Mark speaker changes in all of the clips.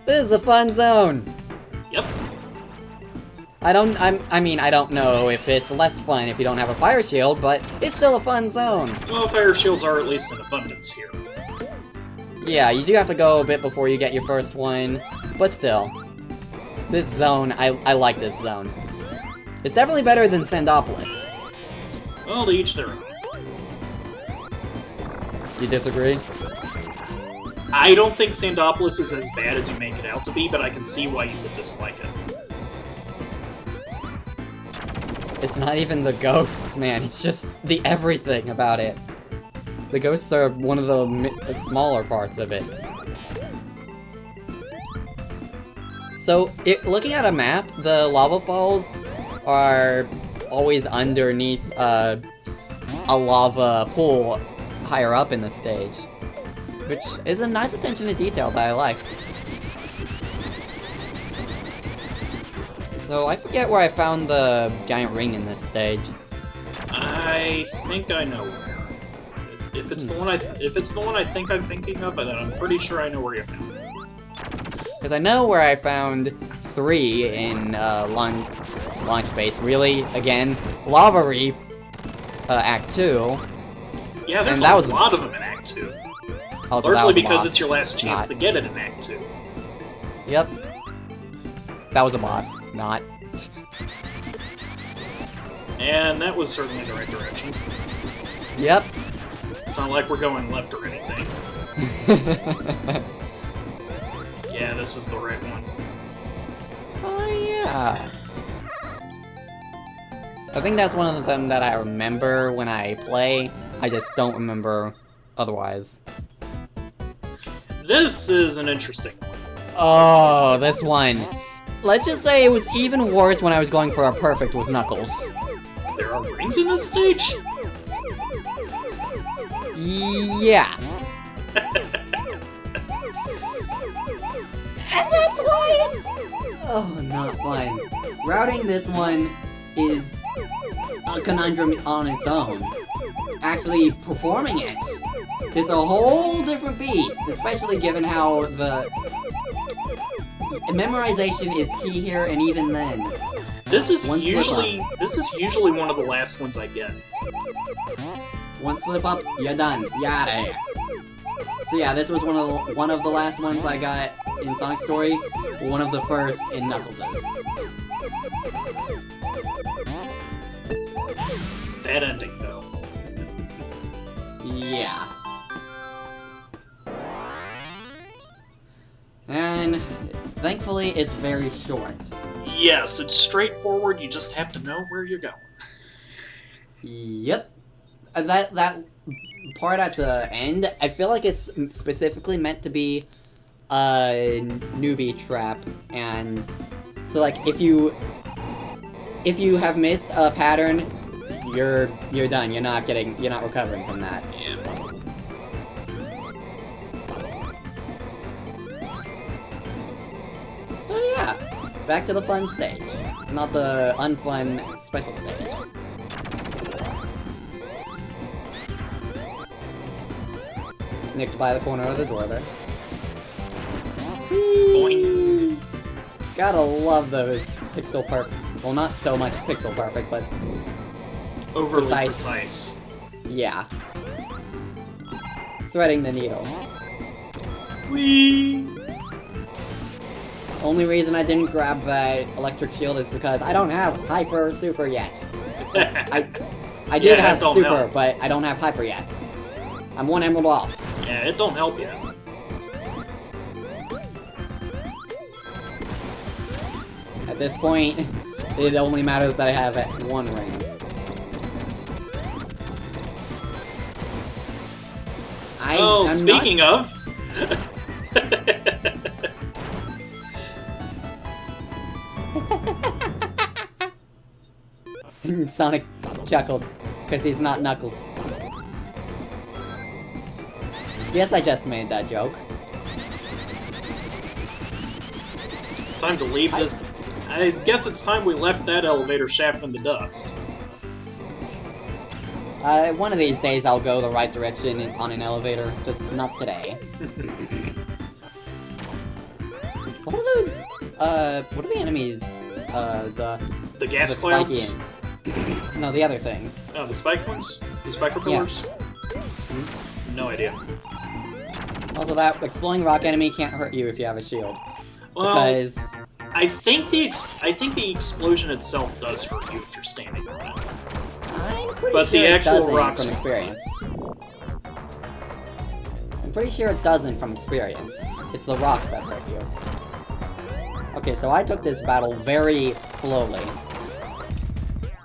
Speaker 1: This is a fun zone!
Speaker 2: Yep.
Speaker 1: I don't know if it's less fun if you don't have a fire shield, but it's still a fun zone.
Speaker 2: Well, fire shields are at least in abundance here.
Speaker 1: Yeah, you do have to go a bit before you get your first one, but still. This zone, I like this zone. It's definitely better than Sandopolis.
Speaker 2: Well, to each their own.
Speaker 1: You disagree?
Speaker 2: I don't think Sandopolis is as bad as you make it out to be, but I can see why you would dislike it.
Speaker 1: It's not even the ghosts, man. It's just the everything about it. The ghosts are one of the smaller parts of it. So, looking at a map, the lava falls are always underneath a lava pool higher up in the stage. Which is a nice attention to detail that I like. So, I forget where I found the giant ring in this stage.
Speaker 2: I think I know where. If it's the one I think I'm thinking of, then I'm pretty sure I know where you found it.
Speaker 1: Because I know where I found 3 in launch base. Really, again, Lava Reef, Act 2.
Speaker 2: Yeah, there's a lot of them in Act 2.
Speaker 1: Also,
Speaker 2: largely because it's your last chance
Speaker 1: to
Speaker 2: get it in Act 2.
Speaker 1: Yep. That was a boss, not.
Speaker 2: And that was certainly the right direction.
Speaker 1: Yep.
Speaker 2: It's not like we're going left or anything. Yeah, this is the right one.
Speaker 1: Oh, yeah. I think that's one of them that I remember when I play. I just don't remember otherwise.
Speaker 2: This is an interesting one.
Speaker 1: Oh, this one. Let's just say it was even worse when I was going for a perfect with Knuckles.
Speaker 2: There are rings in this stage?
Speaker 1: Yeah. And that's why it's... Oh, not fun. Routing this one is a conundrum on its own. Actually performing it, it's a whole different beast, especially given how the memorization is key here, and even then.
Speaker 2: This is usually one of the last ones I get.
Speaker 1: One slip up, you're done. You're out of here. So yeah, this was one of the last ones I got in Sonic Story, one of the first in Knuckles'.
Speaker 2: That ending, though.
Speaker 1: Yeah. And thankfully, it's very short.
Speaker 2: Yes, it's straightforward. You just have to know where you're going.
Speaker 1: Yep. That part at the end, I feel like it's specifically meant to be a newbie trap, and so like if you have missed a pattern, you're done. You're not recovering from that.
Speaker 2: Yeah.
Speaker 1: So yeah, back to the fun stage, not the unfun special stage. Nicked by the corner of the door there.
Speaker 2: Boing.
Speaker 1: Gotta love those pixel perfect. Well, not so much pixel perfect, but
Speaker 2: overly precise.
Speaker 1: Yeah. Threading the needle.
Speaker 2: Whee!
Speaker 1: Only reason I didn't grab that electric shield is because I don't have Hyper Super yet. I did have Super, help. But I don't have Hyper yet. I'm one emerald off.
Speaker 2: Yeah, it don't help yet.
Speaker 1: At this point, it only matters that I have one ring.
Speaker 2: Speaking of...
Speaker 1: Sonic chuckled, because he's not Knuckles. Yes, I just made that joke.
Speaker 2: Time to leave this... I guess it's time we left that elevator shaft in the dust.
Speaker 1: One of these days I'll go the right direction on an elevator, just not today. What are those, what are the enemies?
Speaker 2: The gas
Speaker 1: the
Speaker 2: clouds?
Speaker 1: spiky- No, the other things.
Speaker 2: Oh, the spike ones? The spiker pillars? No idea.
Speaker 1: Also, that exploding rock enemy can't hurt you if you have a shield.
Speaker 2: Well,
Speaker 1: Because...
Speaker 2: I think the explosion itself does hurt you if you're standing on it.
Speaker 1: I'm pretty
Speaker 2: But
Speaker 1: sure
Speaker 2: the
Speaker 1: it
Speaker 2: actual
Speaker 1: doesn't
Speaker 2: rocks
Speaker 1: from experience. I'm pretty sure it doesn't from experience. It's the rocks that hurt you. Okay, so I took this battle very slowly.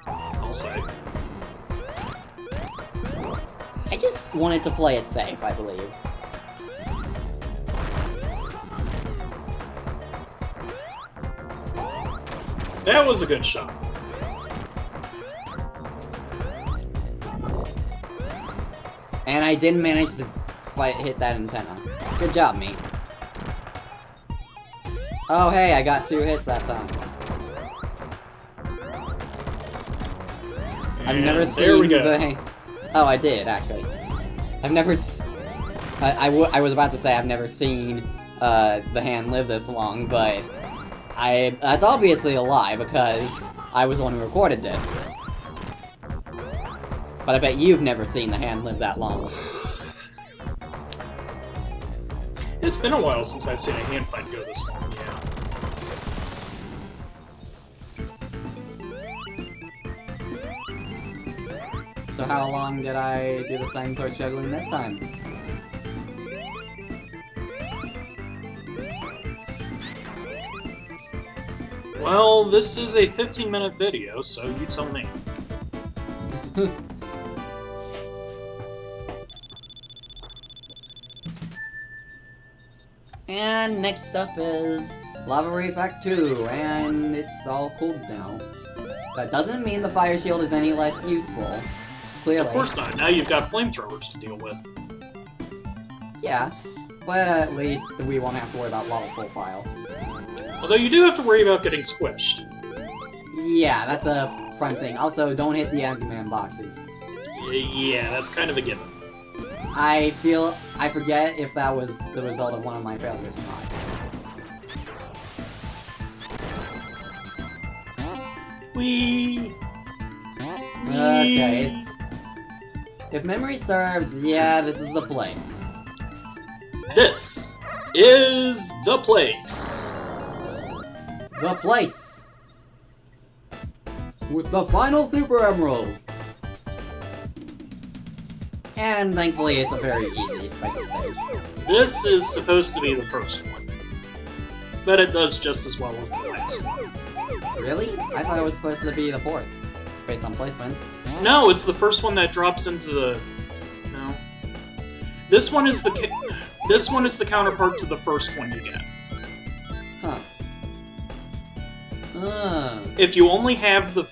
Speaker 2: I'll say.
Speaker 1: I just wanted to play it safe, I believe.
Speaker 2: That was a good shot.
Speaker 1: And I didn't manage to hit that antenna. Good job, me. Oh, hey, I got 2 hits that time. I've never
Speaker 2: And there we
Speaker 1: seen
Speaker 2: go.
Speaker 1: the... Oh, I did, actually. I've never I was about to say I've never seen the hand live this long, but... That's obviously a lie, because I was the one who recorded this. But I bet you've never seen the hand live that long.
Speaker 2: It's been a while since I've seen a hand fight go this long, yeah.
Speaker 1: So how long did I do the sign torch juggling this time?
Speaker 2: Well, this is a 15-minute video, so you tell me.
Speaker 1: And next up is Lava Reef Act 2, and it's all cooled now. That doesn't mean the fire shield is any less useful. Clearly.
Speaker 2: Of course not. Now you've got flamethrowers to deal with.
Speaker 1: Yeah, but at least we won't have to worry about lava profile.
Speaker 2: Although you do have to worry about getting squished.
Speaker 1: Yeah, that's a fun thing. Also, don't hit the Eggman boxes.
Speaker 2: Yeah, that's kind of a given.
Speaker 1: I forget if that was the result of one of my failures or not.
Speaker 2: Whee!
Speaker 1: Okay, it's... If memory serves, yeah, this is the place.
Speaker 2: This is the place.
Speaker 1: The place! With the final Super Emerald! And thankfully it's a very easy special stage.
Speaker 2: This is supposed to be the first one. But it does just as well as the last one.
Speaker 1: Really? I thought it was supposed to be the 4th, based on placement.
Speaker 2: No, it's the first one that drops into the... No. This one is the counterpart to the first one you get.
Speaker 1: Huh.
Speaker 2: If you only have the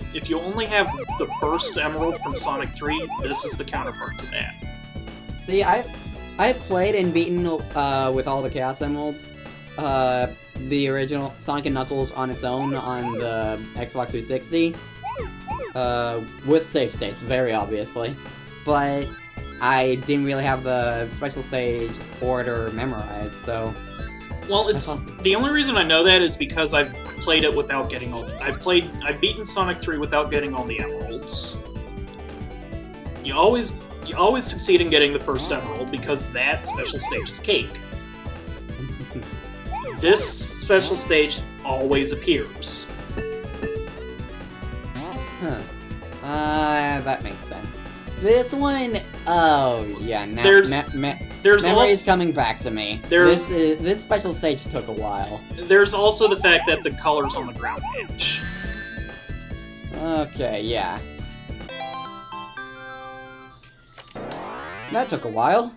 Speaker 2: first emerald from Sonic 3, this is the counterpart to that.
Speaker 1: See, I've played and beaten with all the Chaos Emeralds. The original Sonic and Knuckles on its own on the Xbox 360. With save states, very obviously. But I didn't really have the special stage order memorized, so...
Speaker 2: Well, the only reason I know that is because I've played it without getting all... I've beaten Sonic 3 without getting all the emeralds. You always succeed in getting the first emerald because that special stage is cake. This special stage always appears.
Speaker 1: Huh. That makes sense. This one... Oh, yeah, now...
Speaker 2: There's
Speaker 1: Memory's
Speaker 2: also...
Speaker 1: coming back to me.
Speaker 2: There's...
Speaker 1: This special stage took a while.
Speaker 2: There's also the fact that the colors on the ground match.
Speaker 1: Okay, yeah. That took a while.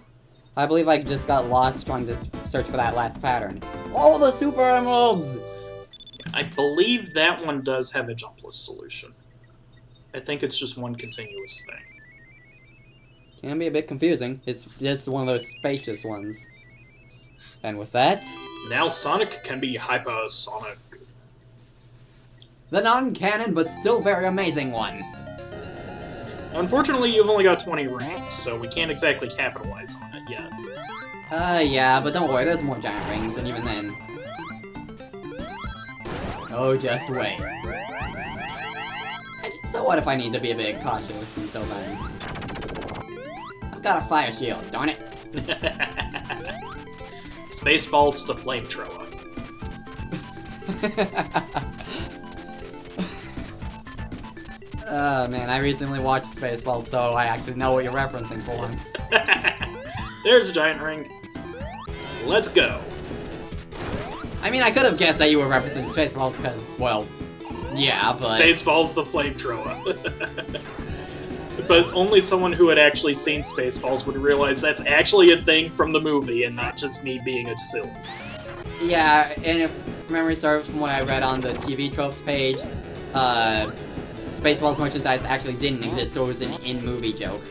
Speaker 1: I believe I just got lost trying to search for that last pattern. Oh, the Super Emeralds!
Speaker 2: I believe that one does have a jumpless solution. I think it's just one continuous thing.
Speaker 1: Can be a bit confusing. It's just one of those spacious ones. And with that...
Speaker 2: Now Sonic can be hypersonic.
Speaker 1: The non-canon but still very amazing one.
Speaker 2: Unfortunately, you've only got 20 rings, so we can't exactly capitalize on it yet.
Speaker 1: Yeah, but don't worry, there's more giant rings, and even then... Oh, just wait. So what if I need to be a bit cautious until then? I've got a fire shield, darn it.
Speaker 2: Spaceballs the flamethrower.
Speaker 1: Oh man, I recently watched Spaceballs, so I actually know what you're referencing for once.
Speaker 2: There's a giant ring. Let's go.
Speaker 1: I mean, I could have guessed that you were referencing Spaceballs because, well, yeah, but...
Speaker 2: Spaceballs the flamethrower. But only someone who had actually seen Spaceballs would realize that's actually a thing from the movie and not just me being a silly.
Speaker 1: Yeah, and if memory serves from what I read on the TV tropes page, Spaceballs merchandise actually didn't exist, so it was an in-movie joke.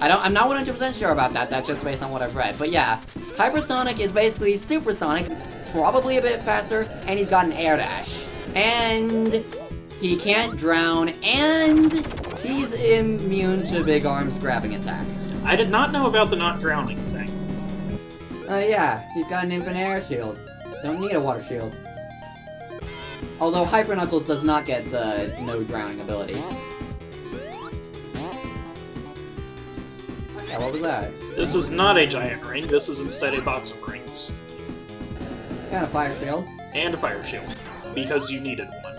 Speaker 1: I'm not 100% sure about that, that's just based on what I've read. But yeah, Hypersonic is basically supersonic, probably a bit faster, and he's got an air dash. And he can't drown, and he's immune to Big Arm's grabbing attack.
Speaker 2: I did not know about the not drowning thing.
Speaker 1: Yeah, he's got an infinite air shield. Don't need a water shield. Although Hyper Knuckles does not get the no drowning ability. Okay, what was that?
Speaker 2: This is not a giant ring, this is instead a box of rings.
Speaker 1: And a fire shield.
Speaker 2: And a fire shield. Because you needed one.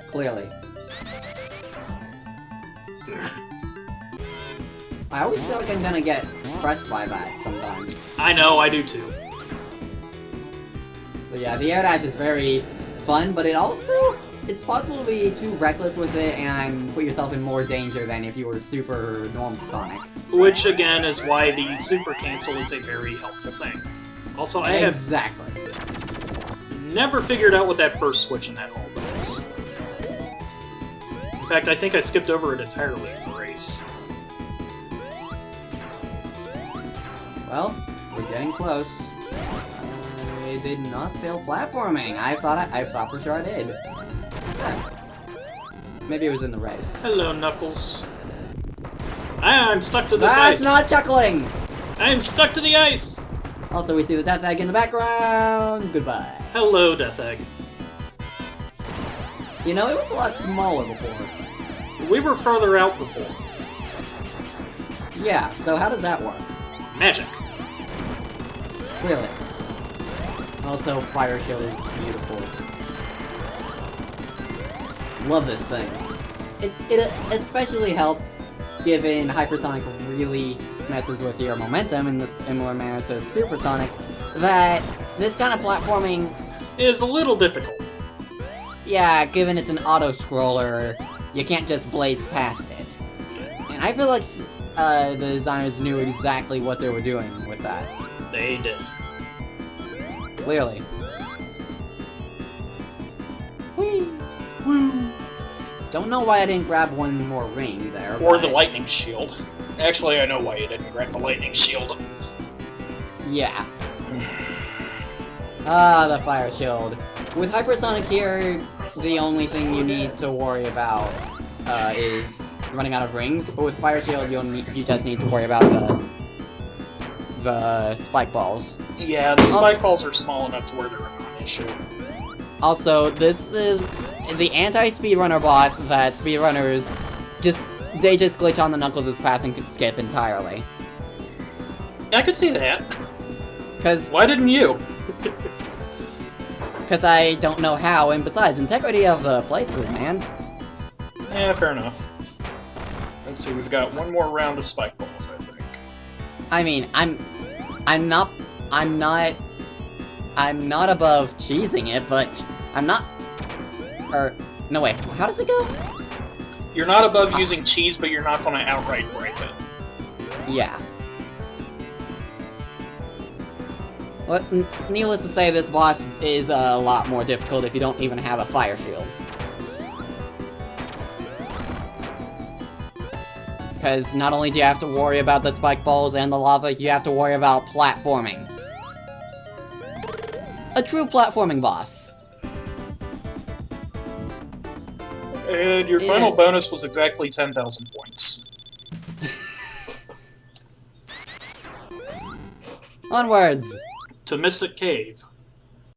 Speaker 1: Clearly. I always feel like I'm gonna get crushed by that sometimes.
Speaker 2: I know, I do too.
Speaker 1: But yeah, the air dash is very fun, but it's possible to be too reckless with it and put yourself in more danger than if you were super normal Sonic.
Speaker 2: Which, again, is why the Super Cancel is a very helpful thing. Also, I have never figured out what that first switch in that hole does. In fact, I think I skipped over it entirely in the race.
Speaker 1: Well, we're getting close. I did not fail platforming. I thought for sure I did. Yeah. Maybe it was in the race.
Speaker 2: Hello, Knuckles. I'm stuck to this ice.
Speaker 1: That's not chuckling!
Speaker 2: I'm stuck to the ice!
Speaker 1: Also, we see the Death Egg in the background. Goodbye.
Speaker 2: Hello, Death Egg.
Speaker 1: You know, it was a lot smaller before.
Speaker 2: We were further out before.
Speaker 1: Yeah, so how does that work?
Speaker 2: Magic.
Speaker 1: Clearly. Also, Fire Shield is beautiful. Love this thing. It especially helps given Hypersonic really messes with your momentum in the similar manner to Supersonic, that this kind of platforming
Speaker 2: is a little difficult.
Speaker 1: Yeah, given it's an auto-scroller, you can't just blaze past it. And I feel like the designers knew exactly what they were doing with that.
Speaker 2: They did.
Speaker 1: Clearly. Whee!
Speaker 2: Woo!
Speaker 1: Don't know why I didn't grab one more ring there.
Speaker 2: Or the lightning shield. Actually, I know why you didn't grab the lightning shield.
Speaker 1: Yeah. Ah, the fire shield. With Hypersonic here, the only thing you need to worry about is running out of rings. But with Fire Shield, you just need to worry about the spike balls.
Speaker 2: Yeah, the spike balls are small enough to where they're a non-issue.
Speaker 1: Also, this is the anti-speedrunner boss that speedrunners just glitch on the Knuckles' path and can skip entirely.
Speaker 2: I could see that.
Speaker 1: Cause
Speaker 2: why didn't you?
Speaker 1: Because I don't know how, and besides, integrity of the playthrough, man.
Speaker 2: Yeah, fair enough. Let's see, we've got one more round of spike balls, I think.
Speaker 1: I mean, I'm not above cheesing it, but I'm not. No wait, how does it go?
Speaker 2: You're not above using cheese, but you're not going to outright break it.
Speaker 1: Yeah. Well, needless to say, this boss is a lot more difficult if you don't even have a fire shield. Because not only do you have to worry about the spike balls and the lava, you have to worry about platforming. A true platforming boss.
Speaker 2: And your final bonus was exactly 10,000 points.
Speaker 1: Onwards!
Speaker 2: To Mystic Cave.